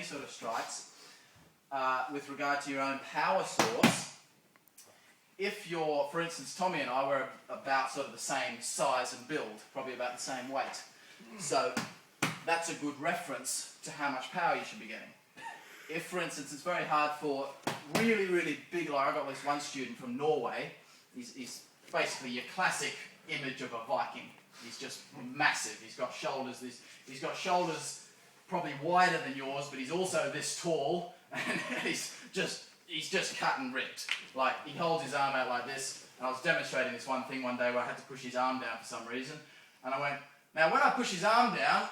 sort of strikes with regard to your own power source. If you're, for instance, Tommy and I were about sort of the same size and build, probably about the same weight. So that's a good reference to how much power you should be getting. If, for instance, it's very hard for really, really big, like I got this one student from Norway, he's basically your classic image of a Viking. He's just massive. He's got shoulders probably wider than yours, but he's also this tall, and he's just cut and ripped. Like, he holds his arm out like this, and I was demonstrating this one thing one day where I had to push his arm down for some reason, and I went, now when I push his arm down,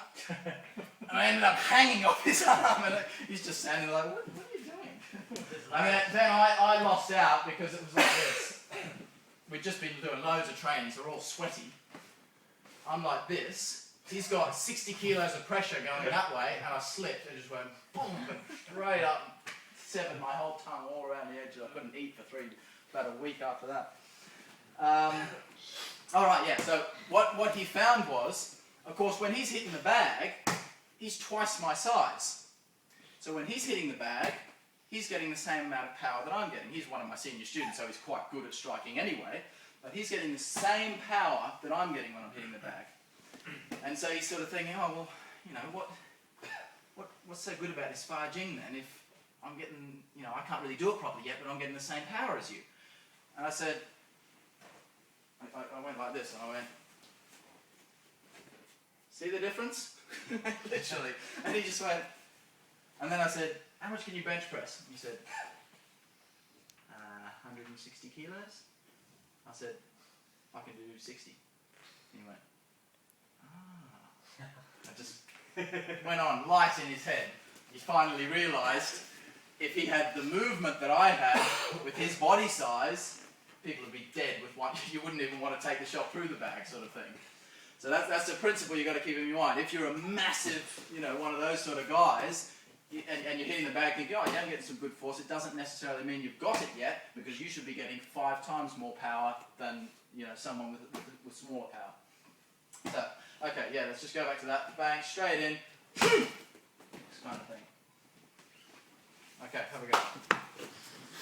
I ended up hanging off his arm, and he's just standing like, what are you doing? And then I lost out because it was like this. We'd just been doing loads of training, so we're all sweaty. I'm like this. He's got 60 kilos of pressure going that way, and I slipped and just went boom, straight up, severed my whole tongue all around the edges. I couldn't eat for about a week after that. Alright, yeah, so what he found was, of course, when he's hitting the bag, he's twice my size. So when he's hitting the bag, he's getting the same amount of power that I'm getting. He's one of my senior students, so he's quite good at striking anyway, but he's getting the same power that I'm getting when I'm hitting the bag. And so he's sort of thinking, oh, well, you know, what's so good about this Fa Jing then if I'm getting, you know, I can't really do it properly yet, but I'm getting the same power as you. And I said, I went like this, and I went, see the difference? Literally. And he just went, and then I said, how much can you bench press? And he said, 160 kilos. I said, I can do 60. And he went, I just went on, light in his head. He finally realised if he had the movement that I had with his body size, people would be dead with one. You wouldn't even want to take the shot through the bag, sort of thing. So that's the principle you've got to keep in your mind. If you're a massive, you know, one of those sort of guys, and you're hitting the bag thinking, oh, yeah, I'm getting some good force, it doesn't necessarily mean you've got it yet, because you should be getting 5 times more power than, you know, someone with smaller power. So, okay, yeah, let's just go back to that. Bang, straight in. This kind of thing. Okay, have a go.